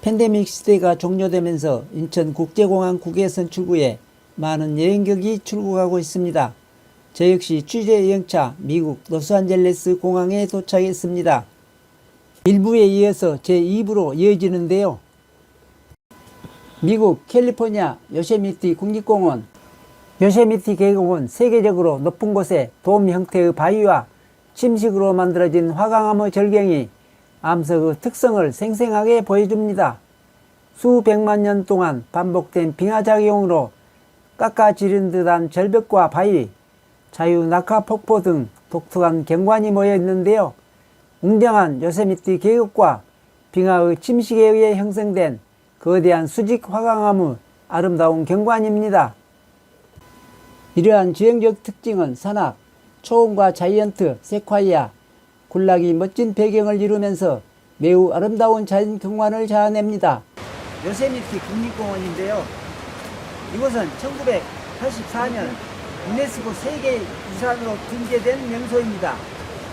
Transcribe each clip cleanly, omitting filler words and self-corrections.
팬데믹 시대가 종료되면서 인천국제공항 국외선 출구에 많은 여행객이 출국하고 있습니다. 저 역시 취재 여행차 미국 로스앤젤레스 공항에 도착했습니다. 1부에 이어서 제2부로 이어지는데요. 미국 캘리포니아 요세미티 국립공원. 요세미티 계곡은 세계적으로 높은 곳에 돔 형태의 바위와 침식으로 만들어진 화강암의 절경이 암석의 특성을 생생하게 보여줍니다. 수백만 년 동안 반복된 빙하작용으로 깎아지른 듯한 절벽과 바위, 자유낙하 폭포 등 독특한 경관이 모여 있는데요. 웅장한 요세미티 계곡과 빙하의 침식에 의해 형성된 거대한 수직 화강암의 아름다운 경관입니다. 이러한 지형적 특징은 산악, 초원과 자이언트, 세콰이아, 군락이 멋진 배경을 이루면서 매우 아름다운 자연 경관을 자아냅니다. 요세미티 국립공원인데요. 이곳은 1984년 유네스코 세계유산으로 등재된 명소입니다.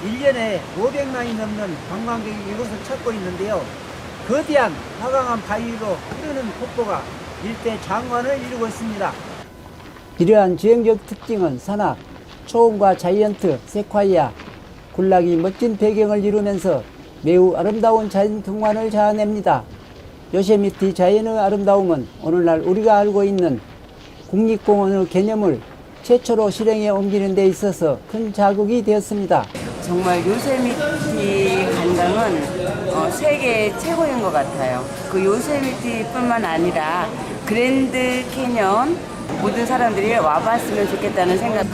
1년에 500만이 넘는 관광객이 이곳을 찾고 있는데요. 거대한 화강암 바위로 흐르는 폭포가 일대 장관을 이루고 있습니다. 이러한 지형적 특징은 산악, 초원과 자이언트, 세콰이아, 군락이 멋진 배경을 이루면서 매우 아름다운 자연 경관을 자아냅니다. 요세미티 자연의 아름다움은 오늘날 우리가 알고 있는 국립공원의 개념을 최초로 실행에 옮기는 데 있어서 큰 자극이 되었습니다. 정말 요세미티 관광은 세계 최고인 것 같아요. 그 요세미티뿐만 아니라 그랜드 캐년 모든 사람들이 와봤으면 좋겠다는 생각.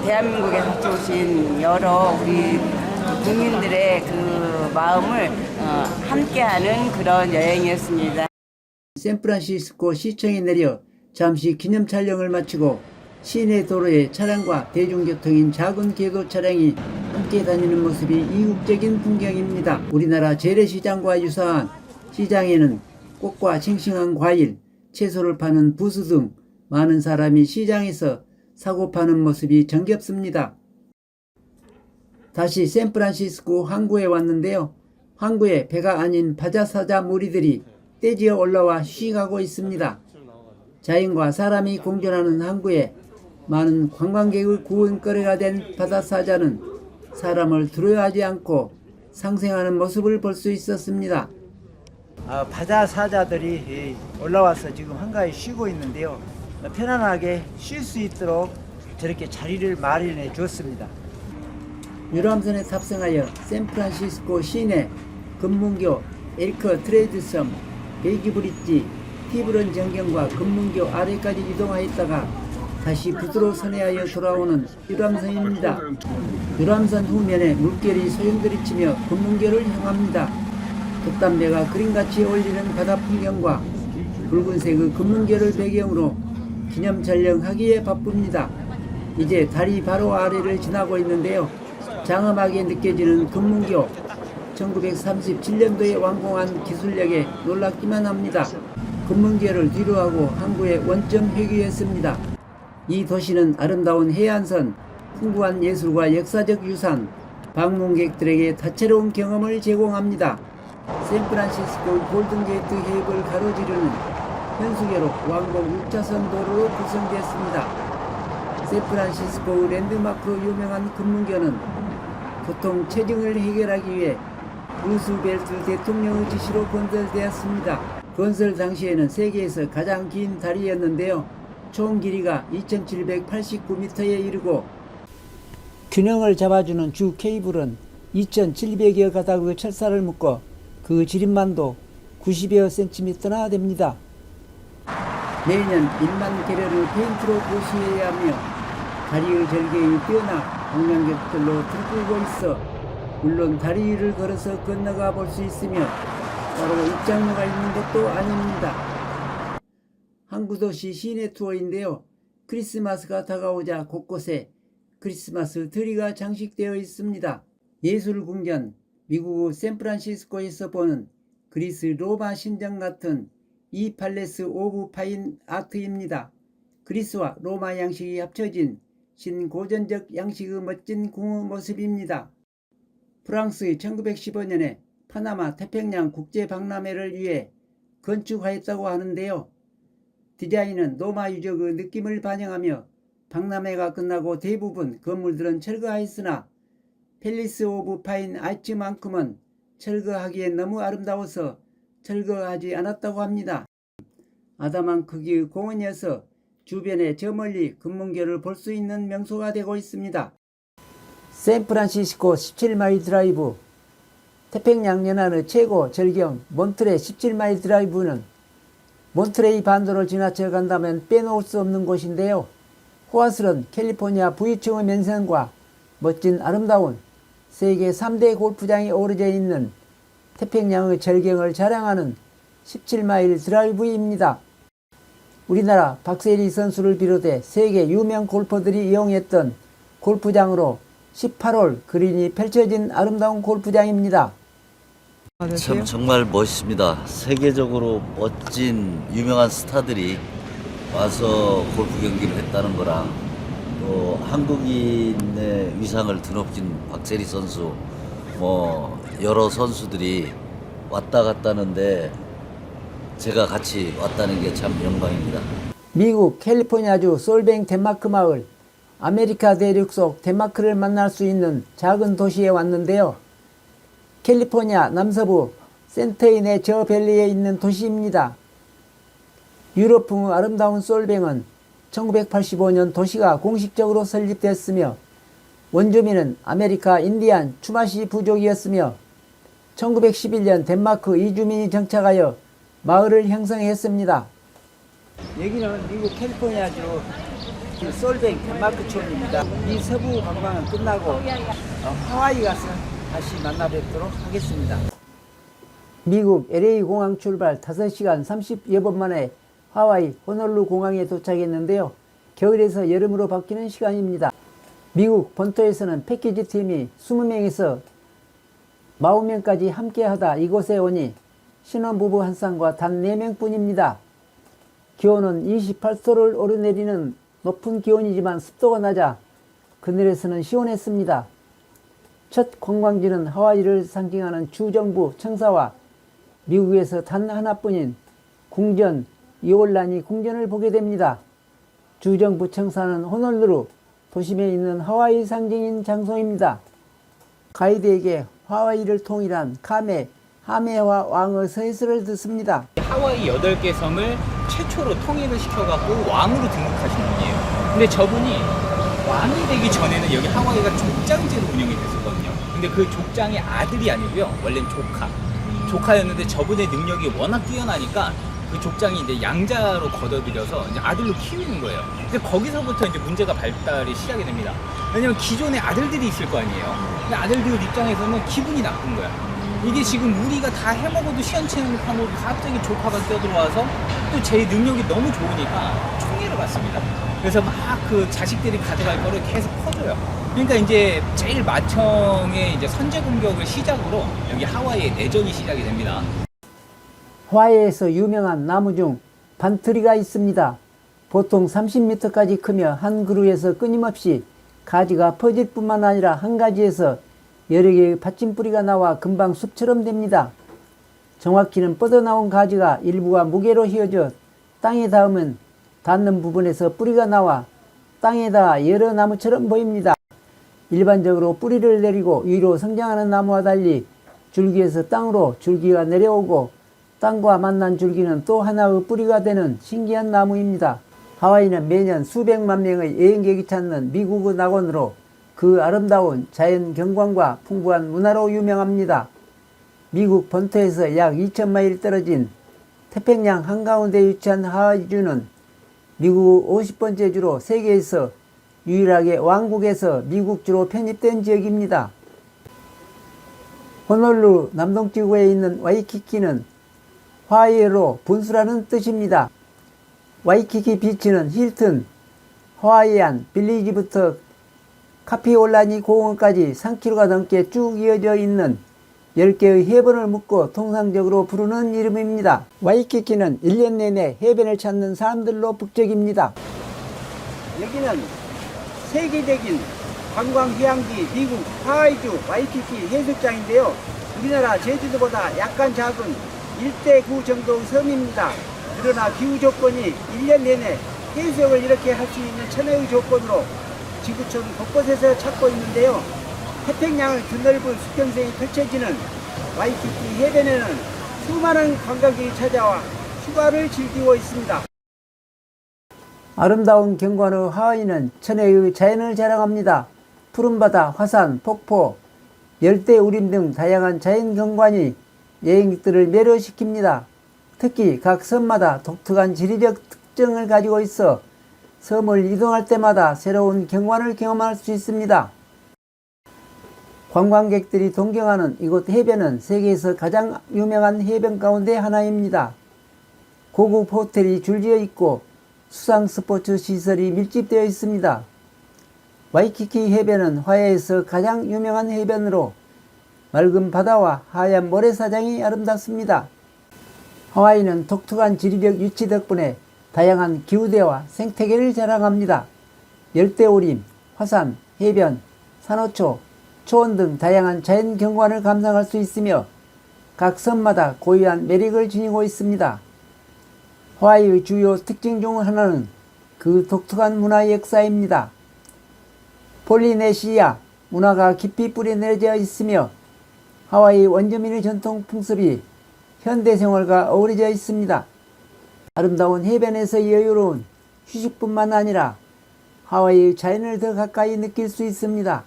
대한민국에 오신 여러 우리 국민들의 그 마음을 함께하는 그런 여행이었습니다. 샌프란시스코 시청에 내려 잠시 기념 촬영을 마치고 시내 도로에 차량과 대중교통인 작은 궤도 차량이 함께 다니는 모습이 이국적인 풍경입니다. 우리나라 재래시장과 유사한 시장에는 꽃과 싱싱한 과일, 채소를 파는 부스 등 많은 사람이 시장에서 사고 파는 모습이 정겹습니다. 다시 샌프란시스코 항구에 왔는데요. 항구에 배가 아닌 바자사자 무리들이 떼지어 올라와 쉬가고 있습니다. 자연과 사람이 공존하는 항구에 많은 관광객의 구원거리가 된 바다사자는 사람을 두려워하지 않고 상생하는 모습을 볼 수 있었습니다. 바다사자들이 올라와서 지금 한가에 쉬고 있는데요. 편안하게 쉴 수 있도록 저렇게 자리를 마련해 줬습니다. 유람선에 탑승하여 샌프란시스코 시내 금문교, 엘커 트레이드섬, 베이기브릿지, 티브런 전경과 금문교 아래까지 이동하였다가 다시 부두로 선회하여 돌아오는 유람선입니다. 유람선 후면에 물결이 소용돌이치며 금문교를 향합니다. 돛담배가 그림같이 어울리는 바다 풍경과 붉은색의 금문교를 배경으로 기념 촬영하기에 바쁩니다. 이제 다리 바로 아래를 지나고 있는데요. 장엄하게 느껴지는 금문교. 1937년도에 완공한 기술력에 놀랍기만 합니다. 금문교를 뒤로하고 항구에 원점 회귀했습니다. 이 도시는 아름다운 해안선, 풍부한 예술과 역사적 유산, 방문객들에게 다채로운 경험을 제공합니다. 샌프란시스코 골든게이트 해협을 가로지르는 현수계로 왕복 6차선 도로로 구성되었습니다. 샌프란시스코 랜드마크로 유명한 금문교는 교통 체증을 해결하기 위해 루스벨트 대통령의 지시로 건설되었습니다. 건설 당시에는 세계에서 가장 긴 다리였는데요. 총 길이가 2789m에 이르고 균형을 잡아주는 주 케이블은 2700여 가닥의 철사를 묶어 그 지름만도 90여 센티미터나 됩니다. 매년 1만 개를 페인트로 도시해야 하며 다리의 절개의 뛰어나 방향격들로 들끓고 있어 물론 다리 위를 걸어서 건너가 볼 수 있으며 따로 입장료가 있는 것도 아닙니다. 항구도시 시내 투어인데요. 크리스마스가 다가오자 곳곳에 크리스마스 트리가 장식되어 있습니다. 예술궁전, 미국 샌프란시스코에서 보는 그리스 로마 신전 같은 이 팔레스 오브 파인 아트입니다. 그리스와 로마 양식이 합쳐진 신고전적 양식의 멋진 궁의 모습입니다. 프랑스의 1915년에 파나마 태평양 국제박람회를 위해 건축하였다고 하는데요. 디자인은 로마 유적의 느낌을 반영하며 박람회가 끝나고 대부분 건물들은 철거하였으나 팰리스 오브 파인 아치만큼은 철거하기엔 너무 아름다워서 철거하지 않았다고 합니다. 아담한 크기의 공원이어서 주변에 저 멀리 금문교를 볼 수 있는 명소가 되고 있습니다. 샌프란시스코 17마일 드라이브, 태평양 연안의 최고 절경 몬트레 17마일 드라이브는 몬트레이 반도를 지나쳐 간다면 빼놓을 수 없는 곳인데요. 호화스런 캘리포니아 부유층의 면성과 멋진 아름다운 세계 3대 골프장이 어우러져 있는 태평양의 절경을 자랑하는 17마일 드라이브입니다. 우리나라 박세리 선수를 비롯해 세계 유명 골퍼들이 이용했던 골프장으로 18홀 그린이 펼쳐진 아름다운 골프장입니다. 참 정말 멋있습니다. 세계적으로 멋진 유명한 스타들이 와서 골프 경기를 했다는 거랑 또 한국인의 위상을 드높인 박세리 선수, 뭐 여러 선수들이 왔다 갔다는데 제가 같이 왔다는 게 참 영광입니다. 미국 캘리포니아주 솔뱅 덴마크 마을, 아메리카 대륙 속 덴마크를 만날 수 있는 작은 도시에 왔는데요. 캘리포니아 남서부 센테인의 저 밸리에 있는 도시입니다. 유럽풍의 아름다운 솔뱅은 1985년 도시가 공식적으로 설립됐으며 원주민은 아메리카 인디안 추마시 부족이었으며 1911년 덴마크 이주민이 정착하여 마을을 형성했습니다. 여기는 미국 캘리포니아주 솔뱅 덴마크촌입니다. 이 서부 관광은 끝나고 하와이 가서 다시 만나 뵙도록 하겠습니다. 미국 LA 공항 출발 5시간 30여 분 만에 하와이 호놀룰루 공항에 도착했는데요. 겨울에서 여름으로 바뀌는 시간입니다. 미국 본토에서는 패키지 팀이 20명에서 40명까지 함께하다 이곳에 오니 신혼부부 한 쌍과 단 4명 뿐입니다. 기온은 28도를 오르내리는 높은 기온이지만 습도가 낮아 그늘에서는 시원했습니다. 첫 관광지는 하와이를 상징하는 주정부 청사와 미국에서 단 하나뿐인 궁전 이올라니 궁전을 보게 됩니다. 주정부 청사는 호놀룰루 도심에 있는 하와이 상징인 장소입니다. 가이드에게 하와이를 통일한 하메와 왕의 서예서를 듣습니다. 하와이 8개 섬을 최초로 통일을 시켜갖고 왕으로 등극하신 분이에요. 근데 저분이 왕이 되기 전에는 여기 하와이가 족장제로 운영이 됐었거든요. 근데 그 족장의 아들이 아니고요. 원래는 조카였는데 저분의 능력이 워낙 뛰어나니까 그 족장이 이제 양자로 걷어들여서 이제 아들로 키우는 거예요. 근데 거기서부터 이제 문제가 발달이 시작이 됩니다. 왜냐면 기존에 아들들이 있을 거 아니에요. 근데 아들들 입장에서는 기분이 나쁜 거야. 이게 지금 우리가 다 해먹어도 시원찮고 갑자기 조카가 껴들어와서 또 제 능력이 너무 좋으니까 총애를 받습니다. 그래서 막 그 자식들이 가져갈 거를 계속 퍼줘요. 그러니까 이제 제일 마청의 이제 선제 공격을 시작으로 여기 하와이의 내전이 시작이 됩니다. 하와이에서 유명한 나무 중 반트리가 있습니다. 보통 30m까지 크며 한 그루에서 끊임없이 가지가 퍼질 뿐만 아니라 한 가지에서 여러 개의 받침뿌리가 나와 금방 숲처럼 됩니다. 정확히는 뻗어나온 가지가 일부가 무게로 휘어져 땅에 닿으면 닿는 부분에서 뿌리가 나와 땅에 닿아 여러 나무처럼 보입니다. 일반적으로 뿌리를 내리고 위로 성장하는 나무와 달리 줄기에서 땅으로 줄기가 내려오고 땅과 만난 줄기는 또 하나의 뿌리가 되는 신기한 나무입니다. 하와이는 매년 수백만 명의 여행객이 찾는 미국의 낙원으로 그 아름다운 자연 경관과 풍부한 문화로 유명합니다. 미국 본토에서 약 2,000마일 떨어진 태평양 한가운데 위치한 하와이주는 미국 50번째 주로 세계에서 유일하게 왕국에서 미국주로 편입된 지역입니다. 호놀룰루 남동지구에 있는 와이키키는 하와이어로 분수라는 뜻입니다. 와이키키 비치는 힐튼, 하와이안 빌리지부터 카피올라니 공원까지 3km가 넘게 쭉 이어져 있는 10개의 해변을 묶고 통상적으로 부르는 이름입니다. 와이키키는 1년 내내 해변을 찾는 사람들로 북적입니다. 여기는 세계적인 관광 휴양지 미국 하와이주 와이키키 해수욕장인데요. 우리나라 제주도보다 약간 작은 1대9 정도의 섬입니다. 그러나 기후 조건이 1년 내내 해수욕을 이렇게 할 수 있는 천혜의 조건으로 지구촌 곳곳에서 찾고 있는데요. 태평양의 드넓은 수평선이 펼쳐지는 와이키키 해변에는 수많은 관광객이 찾아와 휴가를 즐기고 있습니다. 아름다운 경관의 하와이는 천혜의 자연을 자랑합니다. 푸른바다, 화산, 폭포, 열대우림 등 다양한 자연 경관이 여행객들을 매료시킵니다. 특히 각 섬마다 독특한 지리적 특징을 가지고 있어 섬을 이동할 때마다 새로운 경관을 경험할 수 있습니다. 관광객들이 동경하는 이곳 해변은 세계에서 가장 유명한 해변 가운데 하나입니다. 고급 호텔이 줄지어 있고 수상 스포츠 시설이 밀집되어 있습니다. 와이키키 해변은 하와이에서 가장 유명한 해변으로 맑은 바다와 하얀 모래사장이 아름답습니다. 하와이는 독특한 지리적 위치 덕분에 다양한 기후대와 생태계를 자랑합니다. 열대우림, 화산, 해변, 산호초, 초원 등 다양한 자연 경관을 감상할 수 있으며 각 섬마다 고유한 매력을 지니고 있습니다. 하와이의 주요 특징 중 하나는 그 독특한 문화 역사입니다. 폴리네시아 문화가 깊이 뿌리내려 있으며 하와이 원주민의 전통 풍습이 현대생활과 어우러져 있습니다. 아름다운 해변에서 여유로운 휴식뿐만 아니라 하와이의 자연을 더 가까이 느낄 수 있습니다.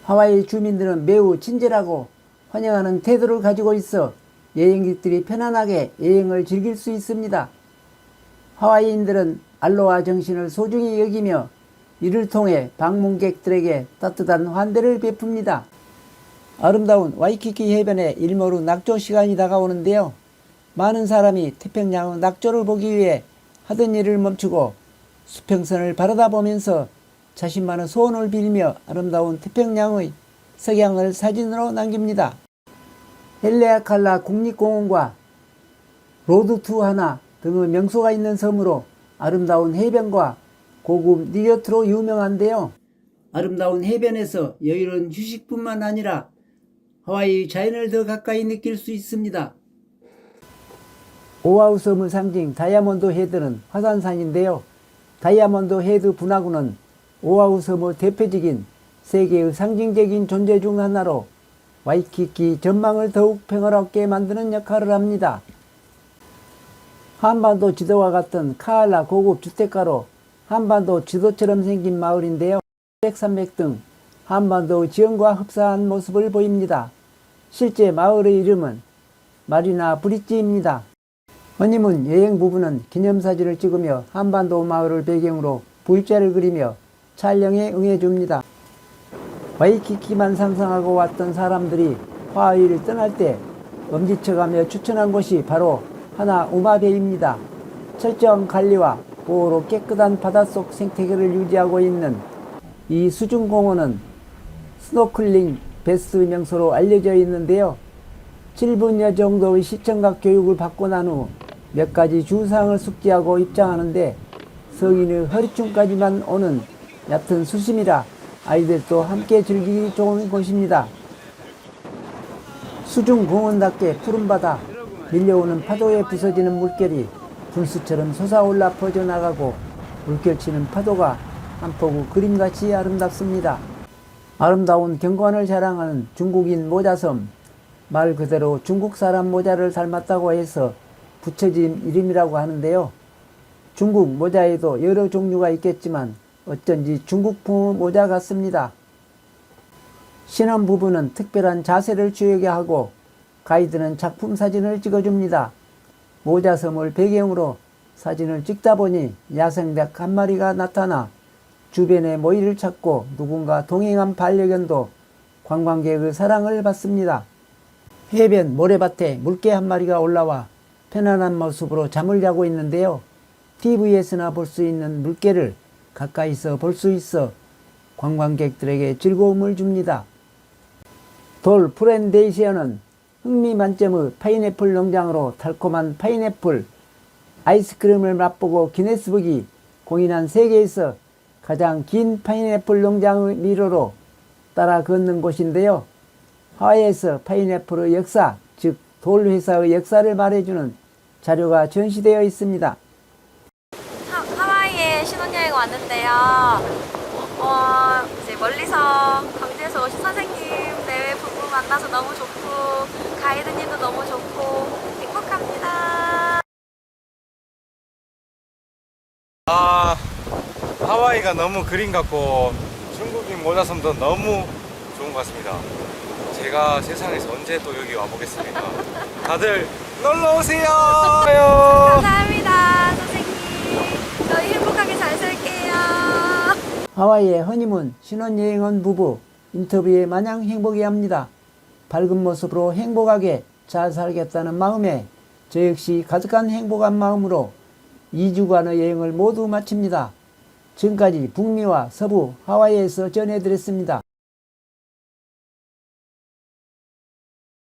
하와이 주민들은 매우 친절하고 환영하는 태도를 가지고 있어 여행객들이 편안하게 여행을 즐길 수 있습니다. 하와이인들은 알로하 정신을 소중히 여기며 이를 통해 방문객들에게 따뜻한 환대를 베풉니다. 아름다운 와이키키 해변에 일몰후 낙조 시간이 다가오는데요. 많은 사람이 태평양의 낙조를 보기 위해 하던 일을 멈추고 수평선을 바라다 보면서 자신만의 소원을 빌며 아름다운 태평양의 석양을 사진으로 남깁니다. 헬레아칼라 국립공원과 로드투 하나 등의 명소가 있는 섬으로 아름다운 해변과 고급 리조트로 유명한데요. 아름다운 해변에서 여유로운 휴식뿐만 아니라 하와이 자연을 더 가까이 느낄 수 있습니다. 오아후 섬의 상징 다이아몬드 헤드는 화산산인데요. 다이아몬드 헤드 분화구는 오아후 섬의 대표적인 세계의 상징적인 존재 중 하나로 와이키키 전망을 더욱 평화롭게 만드는 역할을 합니다. 한반도 지도와 같은 카알라 고급 주택가로 한반도 지도처럼 생긴 마을인데요. 백산맥 등 한반도 지형과 흡사한 모습을 보입니다. 실제 마을의 이름은 마리나 브릿지입니다. 허니문 여행 부부는 기념사진을 찍으며 한반도 마을을 배경으로 V자를 그리며 촬영에 응해줍니다. 와이키키만 상상하고 왔던 사람들이 하와이를 떠날 때 엄지척하며 추천한 곳이 바로 하나우마베이입니다. 철저한 관리와 보호로 깨끗한 바닷속 생태계를 유지하고 있는 이 수중공원은 스노클링 베스트 명소로 알려져 있는데요. 7분여 정도의 시청각 교육을 받고 난 후 몇 가지 주사항을 숙지하고 입장하는데 성인의 허리춤까지만 오는 얕은 수심이라 아이들도 함께 즐기기 좋은 곳입니다. 수중공원답게 푸른 바다, 밀려오는 파도에 부서지는 물결이 분수처럼 솟아올라 퍼져나가고 물결치는 파도가 한 폭의 그림같이 아름답습니다. 아름다운 경관을 자랑하는 중국인 모자섬, 말 그대로 중국 사람 모자를 닮았다고 해서 붙여진 이름이라고 하는데요. 중국 모자에도 여러 종류가 있겠지만 어쩐지 중국풍의 모자 같습니다. 신혼부부는 특별한 자세를 취하게 하고 가이드는 작품 사진을 찍어줍니다. 모자섬을 배경으로 사진을 찍다 보니 야생닭 한 마리가 나타나 주변에 모이를 찾고 누군가 동행한 반려견도 관광객의 사랑을 받습니다. 해변 모래밭에 물개 한 마리가 올라와 편안한 모습으로 잠을 자고 있는데요. TV에서나 볼 수 있는 물개를 가까이서 볼 수 있어 관광객들에게 즐거움을 줍니다. 돌 플랜테이션은 흥미 만점의 파인애플 농장으로 달콤한 파인애플 아이스크림을 맛보고 기네스북이 공인한 세계에서 가장 긴 파인애플 농장의 미로로 따라 걷는 곳인데요. 하와이에서 파인애플의 역사, 즉 돌회사의 역사를 말해주는 자료가 전시되어 있습니다. 하와이에 신혼여행 왔는데요. 이제 멀리서 광주에서 오신 선생님 네 부부 만나서 너무 좋고 가이드님도 너무 좋고 행복합니다. 하와이가 너무 그림 같고 중국인 모자섬도 너무 좋은 것 같습니다. 제가 세상에서 언제 또 여기 와보겠습니까? 다들 놀러 오세요. 감사합니다, 선생님. 저희 행복하게 잘 살게요. 하와이의 허니문 신혼여행 온 부부 인터뷰에 마냥 행복해합니다. 밝은 모습으로 행복하게 잘 살겠다는 마음에 저 역시 가득한 행복한 마음으로 2주간의 여행을 모두 마칩니다. 지금까지 북미와 서부 하와이에서 전해드렸습니다.